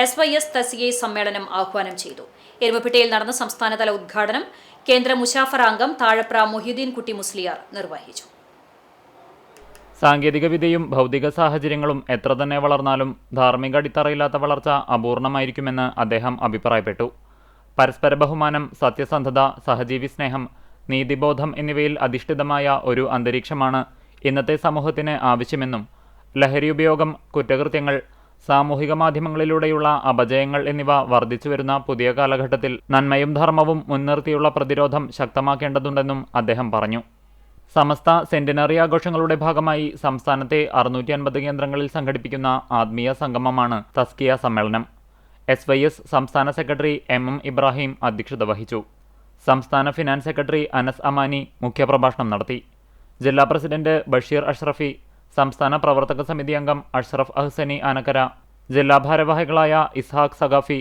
SYS തസ്ഗീ സമ്മേളനം ആഹ്വാനം ചെയ്തു. എരുമപ്പെട്ടിയിൽ നടന്ന സംസ്ഥാനതല ഉദ്ഘാടനം കേന്ദ്ര മുശാഫർ അംഗം താഴപ്ര മൊഹീദ്ദീൻ കുട്ടി മുസ്ലിയാർ നിർവഹിച്ചു. സാങ്കേതികവിദ്യയും ഭൗതിക സാഹചര്യങ്ങളും എത്ര തന്നെ വളർന്നാലും ധാർമ്മിക അടിത്തറയില്ലാത്ത വളർച്ച അപൂർണമായിരിക്കുമെന്ന് അദ്ദേഹം അഭിപ്രായപ്പെട്ടു. പരസ്പര ബഹുമാനം, സത്യസന്ധത, സഹജീവി സ്നേഹം, നീതിബോധം എന്നിവയിൽ അധിഷ്ഠിതമായ ഒരു അന്തരീക്ഷമാണ് ഇന്നത്തെ സമൂഹത്തിന് ആവശ്യമെന്നും ലഹരി ഉപയോഗം, കുറ്റകൃത്യങ്ങൾ, സാമൂഹിക മാധ്യമങ്ങളിലൂടെയുള്ള അപജയങ്ങൾ എന്നിവ വർദ്ധിച്ചുവരുന്ന പുതിയ കാലഘട്ടത്തിൽ നന്മയും ധർമ്മവും മുൻനിർത്തിയുള്ള പ്രതിരോധം ശക്തമാക്കേണ്ടതുണ്ടെന്നും അദ്ദേഹം പറഞ്ഞു. സമസ്ത സെന്റിനറി ആഘോഷങ്ങളുടെ ഭാഗമായി സംസ്ഥാനത്തെ 650 കേന്ദ്രങ്ങളിൽ സംഘടിപ്പിക്കുന്ന ആത്മീയ സംഗമമാണ് തസ്കിയ സമ്മേളനം. SYS സംസ്ഥാന സെക്രട്ടറി MM ഇബ്രാഹിം അധ്യക്ഷത വഹിച്ചു. സംസ്ഥാന ഫിനാൻസ് സെക്രട്ടറി അനസ് അമാനി മുഖ്യപ്രഭാഷണം നടത്തി. ജില്ലാ പ്രസിഡന്റ് ബഷീർ അഷ്റഫി, സംസ്ഥാന പ്രവർത്തക സമിതി അംഗം അഷ്റഫ് അഹ്സനി ആനക്കര, ജില്ലാ ഭാരവാഹികളായ ഇസ്ഹാഖ് സഖാഫി,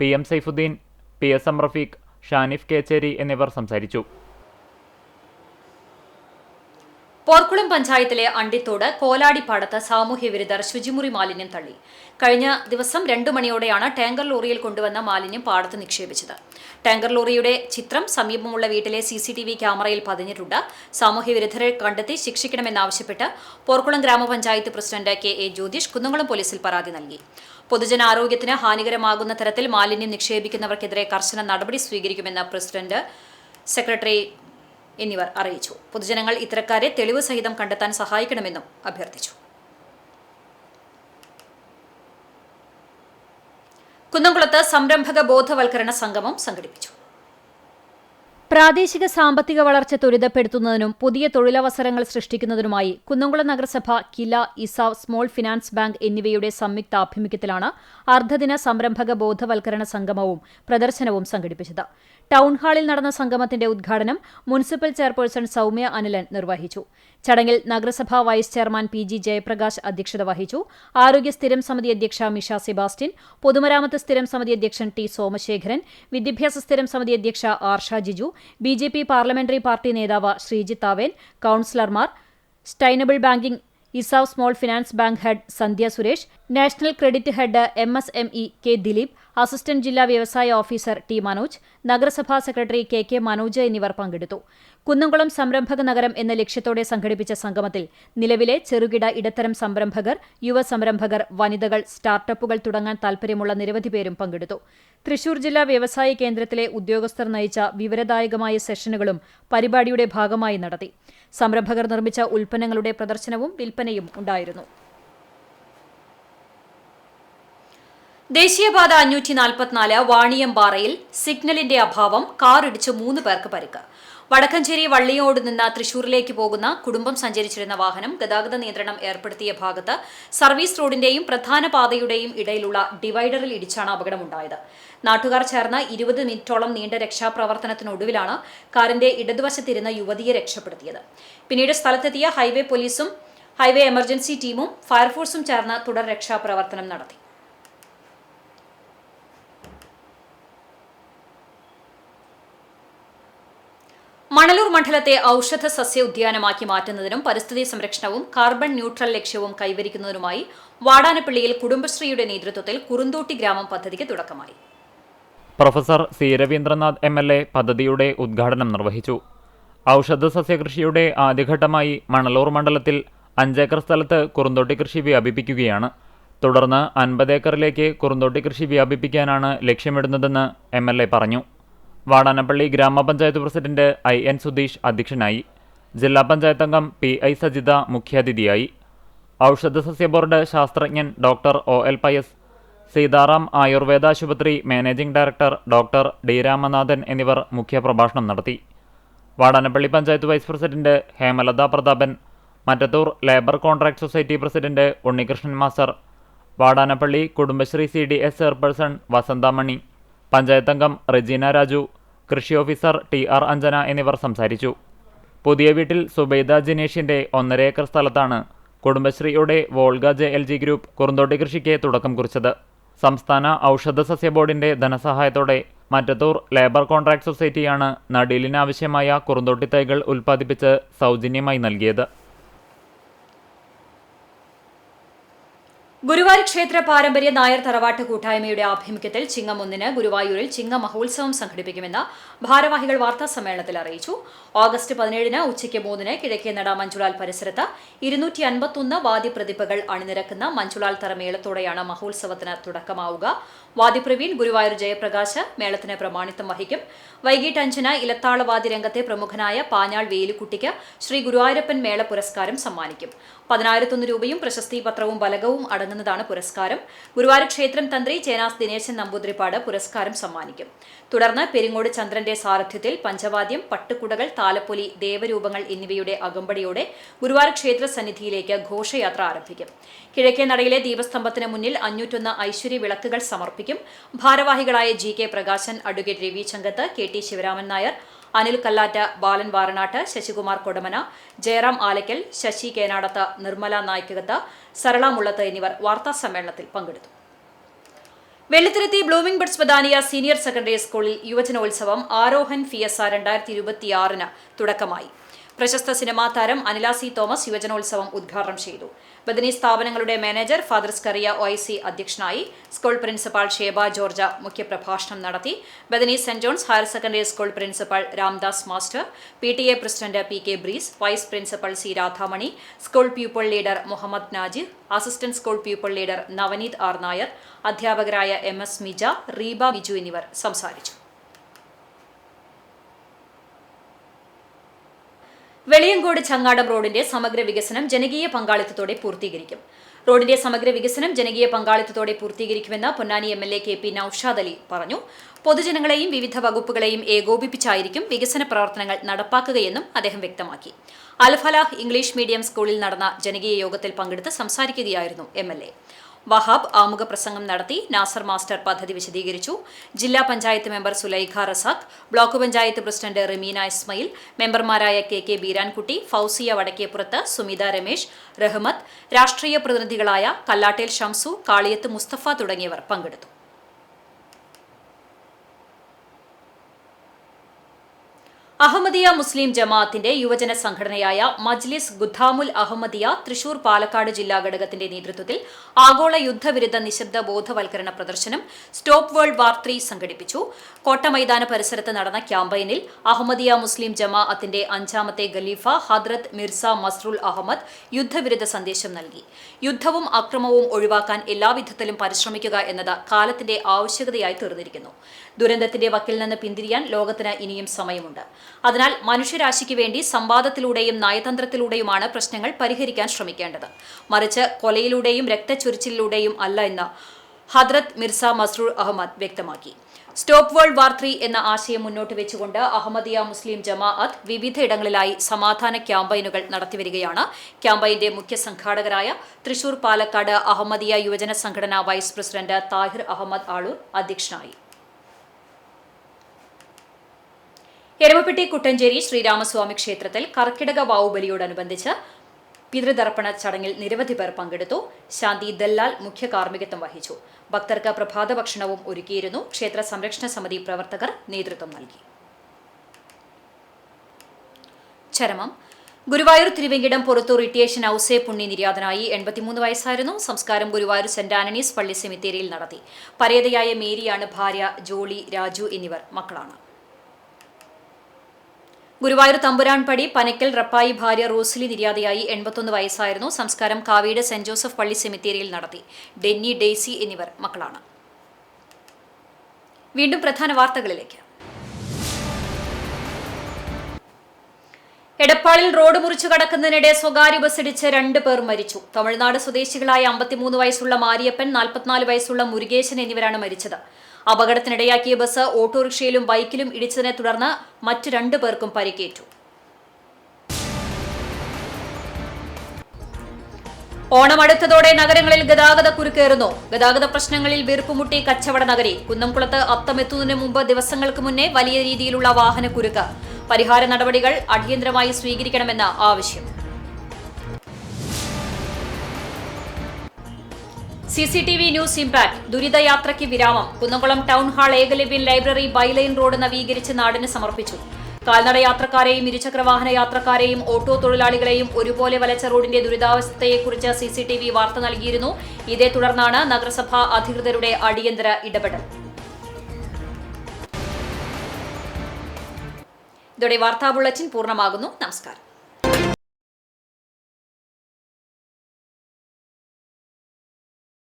PM സൈഫുദ്ദീൻ, PSM റഫീഖ്, ഷാനിഫ് കേച്ചേരി എന്നിവർ സംസാരിച്ചു. പോർക്കുളം പഞ്ചായത്തിലെ അണ്ടിത്തോട് കോലാടിപ്പാടത്ത് സാമൂഹ്യവിരുദ്ധർ ശുചിമുറി മാലിന്യം തള്ളി. കഴിഞ്ഞ ദിവസം 2 മണിയോടെയാണ് ടാങ്കർ ലോറിയിൽ കൊണ്ടുവന്ന മാലിന്യം പാടത്ത് നിക്ഷേപിച്ചത്. ടാങ്കർ ലോറിയുടെ ചിത്രം സമീപമുള്ള വീട്ടിലെ CCTV ക്യാമറയിൽ പതിഞ്ഞിട്ടുണ്ട്. സാമൂഹ്യ വിരുദ്ധരെ കണ്ടെത്തി ശിക്ഷിക്കണമെന്നാവശ്യപ്പെട്ട് പോർക്കുളം ഗ്രാമപഞ്ചായത്ത് പ്രസിഡന്റ് KA ജ്യോതിഷ് കുന്നംകുളം പോലീസിൽ പരാതി നൽകി. പൊതുജനാരോഗ്യത്തിന് ഹാനികരമാകുന്ന തരത്തിൽ മാലിന്യം നിക്ഷേപിക്കുന്നവർക്കെതിരെ കർശന നടപടി സ്വീകരിക്കുമെന്ന് പ്രസിഡന്റ്, സെക്രട്ടറി എന്നിവർ അറിയിച്ചു. പൊതുജനങ്ങൾ ഇത്തരക്കാരെ തെളിവ് സഹിതം കണ്ടെത്താൻ സഹായിക്കണമെന്നും അഭ്യർത്ഥിച്ചു. കുന്നംകുളത്ത് സംരംഭക ബോധവൽക്കരണ സംഗമം സംഘടിപ്പിച്ചു. പ്രാദേശിക സാമ്പത്തിക വളർച്ച ത്വരിതപ്പെടുത്തുന്നതിനും പുതിയ തൊഴിലവസരങ്ങൾ സൃഷ്ടിക്കുന്നതിനുമായി കുന്നംകുളം നഗരസഭ, കില, ഇസാവ്, സ്മോൾ ഫിനാൻസ് ബാങ്ക് എന്നിവയുടെ സംയുക്ത ആഭിമുഖ്യത്തിലാണ് അർദ്ധദിന സംരംഭക ബോധവൽക്കരണ സംഗമവും പ്രദർശനവും സംഘടിപ്പിച്ചത്. ടൗൺ ഹാളിൽ നടന്ന സംഗമത്തിന്റെ ഉദ്ഘാടനം മുനിസിപ്പൽ ചെയർപേഴ്സൺ സൗമ്യ അനിലൻ നിർവഹിച്ചു. ചടങ്ങിൽ നഗരസഭാ വൈസ് ചെയർമാൻ PG ജയപ്രകാശ് അധ്യക്ഷത വഹിച്ചു. ആരോഗ്യ സ്ഥിരം സമിതി അധ്യക്ഷ മിഷ സെബാസ്റ്റ്യൻ, പൊതുമരാമത്ത് സ്ഥിരം സമിതി അധ്യക്ഷൻ T സോമശേഖരൻ, വിദ്യാഭ്യാസ സ്ഥിരം സമിതി അധ്യക്ഷ Arsha Jiju, BJP parliamentary party നേതാവ് ശ്രീജിത്ത് ആവേൻ, കൌൺസിലർമാർ, sustainable banking ESAF small finance bank head Sandhya Suresh, national credit head MSME K Dileep, assistant ജില്ലാ വ്യവസായ ഓഫീസർ T മനോജ്, നഗരസഭാ സെക്രട്ടറി KK മനോജ് എന്നിവർ പങ്കെടുത്തു. കുന്നംകുളം സംരംഭക നഗരം എന്ന ലക്ഷ്യത്തോടെ സംഘടിപ്പിച്ച സംഗമത്തിൽ നിലവിലെ ചെറുകിട ഇടത്തരം സംരംഭകർ, യുവ സംരംഭകർ, വനിതകൾ, സ്റ്റാർട്ടപ്പുകൾ തുടങ്ങാൻ താൽപര്യമുള്ള നിരവധി പേരും പങ്കെടുത്തു. തൃശൂർ ജില്ലാ വ്യവസായ കേന്ദ്രത്തിലെ ഉദ്യോഗസ്ഥർ നയിച്ച വിവരദായകമായ സെഷനുകളും പരിപാടിയുടെ ഭാഗമായി നടത്തി. സംരംഭകർ നിർമ്മിച്ച ഉൽപ്പന്നങ്ങളുടെ പ്രദർശനവും വിൽപ്പനയും ഉണ്ടായിരുന്നു. ദേശീയപാത 544 വാണിയമ്പാറയിൽ സിഗ്നലിന്റെ അഭാവം കാറിടിച്ച് 3 പേർക്ക് പരിക്ക്. വടക്കഞ്ചേരി വള്ളിയോട് നിന്ന് തൃശൂരിലേക്ക് പോകുന്ന കുടുംബം സഞ്ചരിച്ചിരുന്ന വാഹനം ഗതാഗത നിയന്ത്രണം ഏർപ്പെടുത്തിയ ഭാഗത്ത് സർവീസ് റോഡിന്റെയും പ്രധാന പാതയുടെയും ഇടയിലുള്ള ഡിവൈഡറിൽ ഇടിച്ചാണ് അപകടമുണ്ടായത്. നാട്ടുകാർ ചേർന്ന് 20 മിനിറ്റോളം നീണ്ട രക്ഷാപ്രവർത്തനത്തിനൊടുവിലാണ് കാറിന്റെ ഇടതുവശത്തിരുന്ന യുവതിയെ രക്ഷപ്പെടുത്തിയത്. പിന്നീട് സ്ഥലത്തെത്തിയ ഹൈവേ പോലീസും ഹൈവേ എമർജൻസി ടീമും ഫയർഫോഴ്സും ചേർന്ന് തുടർ രക്ഷാപ്രവർത്തനം നടത്തി. മണലൂർ മണ്ഡലത്തെ ഔഷധ സസ്യ ഉദ്യാനമാക്കി മാറ്റുന്നതിനും പരിസ്ഥിതി സംരക്ഷണവും കാർബൺ ന്യൂട്രൽ ലക്ഷ്യവും കൈവരിക്കുന്നതിനുമായി വാടാനപ്പള്ളിയിൽ കുടുംബശ്രീയുടെ നേതൃത്വത്തിൽ കുറുന്തോട്ടി ഗ്രാമം പദ്ധതിക്ക് തുടക്കമായി. പ്രൊഫസർ C രവീന്ദ്രനാഥ് MLA പദ്ധതിയുടെ ഉദ്ഘാടനം നിർവഹിച്ചു. ഔഷധ സസ്യകൃഷിയുടെ ആദ്യഘട്ടമായി മണലൂർ മണ്ഡലത്തിൽ 5 ഏക്കർ സ്ഥലത്ത് കുറുന്തോട്ടി കൃഷി വ്യാപിപ്പിക്കുകയാണ്. തുടർന്ന് 50 ഏക്കറിലേക്ക് കുറുന്തോട്ടി കൃഷി വ്യാപിപ്പിക്കാനാണ് ലക്ഷ്യമിടുന്നതെന്ന് MLA പറഞ്ഞു. വാടാനപ്പള്ളി ഗ്രാമപഞ്ചായത്ത് പ്രസിഡന്റ് IN സുധീഷ് അധ്യക്ഷനായി. ജില്ലാ പഞ്ചായത്ത് അംഗം PI സജിത മുഖ്യാതിഥിയായി. ഔഷധസസ്യ ബോർഡ് ശാസ്ത്രജ്ഞൻ doctor OL Pius, Sitaram Ayurveda ആശുപത്രി managing director doctor D Ramanathan എന്നിവർ മുഖ്യപ്രഭാഷണം നടത്തി. Vadanappally panchayat vice president Hemalatha Prathapan, Mattathur labour contract society president Unnikrishnan master, Vadanappally Kudumbashree CDS chairperson Vasanthamani, panchayat അംഗം റെജീന രാജു, കൃഷി ഓഫീസർ TR അഞ്ജന എന്നിവർ സംസാരിച്ചു. പുതിയ വീട്ടിൽ സുബൈദ ജിനേഷിന്റെ 1.5 ഏക്കർ സ്ഥലത്താണ് കുടുംബശ്രീയുടെ വോൾഗ JLG ഗ്രൂപ്പ് കുറുന്തോട്ടി കൃഷിക്ക് തുടക്കം കുറിച്ചത്. സംസ്ഥാന ഔഷധ സസ്യ ബോർഡിന്റെ ധനസഹായത്തോടെ മറ്റത്തൂർ ലേബർ കോൺട്രാക്ട് സൊസൈറ്റിയാണ് നടീലിനാവശ്യമായ കുറുന്തോട്ടി തൈകൾ ഉൽപ്പാദിപ്പിച്ച് സൗജന്യമായി നൽകിയത്. ഗുരുവായൂർ ക്ഷേത്ര പാരമ്പര്യ നായർ തറവാട്ട് കൂട്ടായ്മയുടെ ആഭിമുഖ്യത്തിൽ ചിങ്ങം 1 ഗുരുവായൂരിൽ ചിങ്ങ മഹോത്സവം സംഘടിപ്പിക്കുമെന്ന് ഭാരവാഹികൾ വാർത്താസമ്മേളനത്തിൽ അറിയിച്ചു. ഓഗസ്റ്റ് 17 ഉച്ചയ്ക്ക് 3 കിഴക്കേനട മഞ്ചുളാൽ പരിസരത്ത് 251 വാദ്യപ്രതിഭകൾ അണിനിരക്കുന്ന മഞ്ചുളാൽ തറമേളത്തോടെയാണ് മഹോത്സവത്തിന് തുടക്കമാവുക. വാദ്യപ്രവീൺ ഗുരുവായൂർ ജയപ്രകാശ് മേളത്തിന് പ്രമാണിത്വം വഹിക്കും. വൈകിട്ട് 5 ഇലത്താളവാദ്യ രംഗത്തെ പ്രമുഖനായ പാഞ്ഞാൾ വേലുക്കുട്ടിക്ക് ശ്രീ ഗുരുവായൂരപ്പൻ മേള പുരസ്കാരം സമ്മാനിക്കും. 10,001 രൂപയും പ്രശസ്തി പത്രവും ബലകവും അടങ്ങുന്നതാണ് പുരസ്കാരം. ഗുരുവായൂർ ക്ഷേത്രം തന്ത്രി ചേനാസ് ദിനേശൻ നമ്പൂതിരിപ്പാട് പുരസ്കാരം സമ്മാനിക്കും. തുടർന്ന് പെരിങ്ങോട് ചന്ദ്രന്റെ സാരഥ്യത്തിൽ പഞ്ചവാദ്യം, പട്ടുകുടകൾ, താലപ്പൊലി, ദേവരൂപങ്ങൾ എന്നിവയുടെ അകമ്പടിയോടെ ഗുരുവായൂർ ക്ഷേത്ര സന്നിധിയിലേക്ക് ഘോഷയാത്ര ആരംഭിക്കും. കിഴക്കേ നടയിലെ ദീപസ്തംഭത്തിന് മുന്നിൽ 501 ഐശ്വര്യ വിളക്കുകൾ സമർപ്പിക്കും. ഭാരവാഹികളായ GK Prakashan, advocate Ravi Changath, KT Sivaraman Nair, Anil Kallat, Balan Varanattu, Sasikumar Kodamana, Jayaram Alakkal, Sasi Kenadath, Nirmala Naikkakath, Sarala Mullath എന്നിവർ വാർത്താസമ്മേളനത്തിൽ പങ്കെടുത്തു. Vellithiruthi blooming buds Bethania senior secondary സ്കൂളിൽ യുവജനോത്സവം ആരോഹൻ ഫിയസ 2026 തുടക്കമായി. പ്രശസ്ത സിനിമാ താരം അനില സി തോമസ് യുവജനോത്സവം ഉദ്ഘാടനം ചെയ്തു. ബദനി സ്ഥാപനങ്ങളുടെ മാനേജർ ഫാദർ സ്കറിയ OIC അധ്യക്ഷനായി. സ്കൂൾ പ്രിൻസിപ്പാൾ ഷേബ ജോർജ മുഖ്യപ്രഭാഷണം നടത്തി. Bethany saint John's higher secondary school principal Ramdas master, PTA president PK Breeze, vice principal C Radhamani, school pupil leader Muhammad Najir, assistant school pupil leader Navaneeth R Nair, അധ്യാപകരായ MS മിജ, റീബ ബിജു എന്നിവർ സംസാരിച്ചു. വെളിയങ്കോട് ചങ്ങാടം റോഡിന്റെ സമഗ്ര വികസനം ജനകീയ പങ്കാളിത്തത്തോടെ പൂർത്തീകരിക്കും. റോഡിന്റെ സമഗ്ര വികസനം ജനകീയ പങ്കാളിത്തത്തോടെ പൂർത്തീകരിക്കുമെന്ന് പൊന്നാനി MLA KP നൌഷാദ് അലി പറഞ്ഞു. പൊതുജനങ്ങളെയും വിവിധ വകുപ്പുകളെയും ഏകോപിപ്പിച്ചായിരിക്കും വികസന പ്രവർത്തനങ്ങൾ നടപ്പാക്കുകയെന്നും അദ്ദേഹം വ്യക്തമാക്കി. അൽഫലാഹ് ഇംഗ്ലീഷ് മീഡിയം സ്കൂളിൽ നടന്ന ജനകീയ യോഗത്തിൽ പങ്കെടുത്ത് സംസാരിക്കുകയായിരുന്നു MLA. വഹാബ് ആമുഖ പ്രസംഗം നടത്തി. നാസർ മാസ്റ്റർ പദ്ധതി വിശദീകരിച്ചു. ജില്ലാ panchayat member Sulaikha Razak, block panchayat president Ramina Ismail, മെമ്പർമാരായ KK ബീരാൻകുട്ടി, ഫൗസിയ വടക്കേപ്പുറത്ത്, സുമിത രമേശ്, റഹ്മത്ത്, രാഷ്ട്രീയ പ്രതിനിധികളായ കല്ലാട്ടേൽ ഷംസു, കാളിയത്ത് മുസ്തഫ തുടങ്ങിയവർ പങ്കെടുത്തു. അഹമ്മദിയ മുസ്ലിം ജമാഅത്തിന്റെ യുവജന സംഘടനയായ മജ്ലിസ് ഗുദ്ദാമുൽ അഹമ്മദിയ തൃശൂർ പാലക്കാട് ജില്ലാ ഘടകത്തിന്റെ നേതൃത്വത്തിൽ ആഗോള യുദ്ധവിരുദ്ധ നിശബ്ദ ബോധവൽക്കരണ പ്രദർശനം സ്റ്റോപ്പ് വേൾഡ് വാർ 3 സംഘടിപ്പിച്ചു. കോട്ട മൈതാന പരിസരത്ത് നടന്ന ക്യാമ്പയിനിൽ അഹമ്മദിയ മുസ്ലിം ജമാഅത്തിന്റെ 5ാമത്തെ ഖലീഫ ഹദ്രത്ത് മിർസ മസ്റുൽ അഹമ്മദ് യുദ്ധവിരുദ്ധ സന്ദേശം നൽകി. യുദ്ധവും അക്രമവും ഒഴിവാക്കാൻ എല്ലാവിധത്തിലും പരിശ്രമിക്കുക എന്നത് കാലത്തിന്റെ ആവശ്യകതയായി തീർന്നിരിക്കുന്നു. ദുരന്തത്തിന്റെ വക്കിൽ നിന്ന് പിന്തിരിയാൻ ലോകത്തിന് ഇനിയും സമയമുണ്ട്. അതിനാൽ മനുഷ്യരാശിക്ക് വേണ്ടി സംവാദത്തിലൂടെയും നയതന്ത്രത്തിലൂടെയുമാണ് പ്രശ്നങ്ങൾ പരിഹരിക്കാൻ ശ്രമിക്കേണ്ടത്, മറിച്ച് കൊലയിലൂടെയും രക്തച്ചൊരിച്ചിലൂടെയും അല്ല എന്ന് ഹദ്രത്ത് മിർസ മസ്റൂർ അഹമ്മദ് വ്യക്തമാക്കി. സ്റ്റോപ്പ് വേൾഡ് വാർ 3 എന്ന ആശയം മുന്നോട്ട് വെച്ചുകൊണ്ട് അഹമ്മദിയ മുസ്ലിം ജമാഅത്ത് വിവിധയിടങ്ങളിലായി സമാധാന ക്യാമ്പയിനുകൾ നടത്തിവരികയാണ്. ക്യാമ്പയിന്റെ മുഖ്യ സംഘാടകരായ തൃശൂർ പാലക്കാട് അഹമ്മദിയ യുവജന സംഘടന വൈസ് പ്രസിഡന്റ് താഹിർ അഹമ്മദ് ആളൂർ അധ്യക്ഷനായി. എരമപ്പെട്ടി കുട്ടഞ്ചേരി ശ്രീരാമസ്വാമി ക്ഷേത്രത്തിൽ കർക്കിടക വാവുബലിയോടനുബന്ധിച്ച് പിതൃതർപ്പണ ചടങ്ങിൽ നിരവധി പേർ പങ്കെടുത്തു. ശാന്തി ദല്ലാൽ മുഖ്യ കാർമ്മികത്വം വഹിച്ചു. ഭക്തർക്ക് പ്രഭാത ഭക്ഷണവും ഒരുക്കിയിരുന്നു. ക്ഷേത്ര സംരക്ഷണ സമിതി പ്രവർത്തകർ നേതൃത്വം നൽകി. ചരമം. ഗുരുവായൂർ തിരുവെങ്കിടം പുറത്തൂർ ഇട്ടിയേഷൻ ഔസേ പുണ്ണി നിര്യാതനായി. 83 വയസ്സായിരുന്നു. സംസ്കാരം ഗുരുവായൂർ സെന്റ് ആന്റണീസ് പള്ളി സെമിത്തേരിയിൽ നടത്തി. പരേതയായ മേരിയാണ് ഭാര്യ. ജോളി, രാജു എന്നിവർ മക്കളാണ്. ഗുരുവായൂർ തമ്പുരാൻപടി പനക്കൽ റപ്പായി ഭാര്യ റോസ്ലി നിര്യാതയായി. 81 വയസ്സായിരുന്നു. സംസ്കാരം കാവീട് സെന്റ് ജോസഫ് പള്ളി സെമിത്തേരിയിൽ നടത്തി. ഡെന്നി, ഡെയ്സി എന്നിവർ മക്കളാണ്. വീണ്ടും പ്രധാന വാർത്തകളിലേക്ക്. എടപ്പാളിൽ റോഡ് മുറിച്ചു കടക്കുന്നതിനിടെ സ്വകാര്യ ബസ് ഇടിച്ച് 2 പേർ മരിച്ചു. തമിഴ്നാട് സ്വദേശികളായ 53 വയസ്സുള്ള മാരിയപ്പൻ, 44 വയസ്സുള്ള മുരുകേശൻ എന്നിവരാണ് മരിച്ചത്. അപകടത്തിനിടയാക്കിയ ബസ് ഓട്ടോറിക്ഷയിലും ബൈക്കിലും ഇടിച്ചതിനെ തുടർന്ന് മറ്റ് 2 പേർക്കും പരിക്കേറ്റു. ഓണം അടുത്തതോടെ നഗരങ്ങളിൽ ഗതാഗത കുരുക്കേറുന്നു. ഗതാഗത പ്രശ്നങ്ങളിൽ വീർപ്പുമുട്ടി കച്ചവട നഗരി. കുന്നംകുളത്ത് അത്തമെത്തുന്നതിന് മുമ്പ് ദിവസങ്ങൾക്ക് മുന്നേ വലിയ രീതിയിലുള്ള വാഹനക്കുരുക്ക്. പരിഹാര നടപടികൾ അടിയന്തരമായി സ്വീകരിക്കണമെന്ന് ആവശ്യം. CCTV news impact. ദുരിതയാത്രയ്ക്ക് വിരാമം. Kunnamkulam town hall Ekalavyan library bylane road നവീകരിച്ച് നാടിന് സമർപ്പിച്ചു. കാൽനട യാത്രക്കാരെയും ഇരുചക്രവാഹന യാത്രക്കാരെയും ഓട്ടോ തൊഴിലാളികളെയും ഒരുപോലെ വലച്ച റോഡിന്റെ ദുരിതാവസ്ഥയെക്കുറിച്ച് CCTV വാർത്ത നൽകിയിരുന്നു. ഇതേ തുടർന്നാണ് നഗരസഭാ അധികൃതരുടെ അടിയന്തര ഇടപെടൽ. ഇതോടെ വാർത്താ ബുള്ളറ്റിൻ പൂർണ്ണമാകുന്നു. നമസ്കാരം.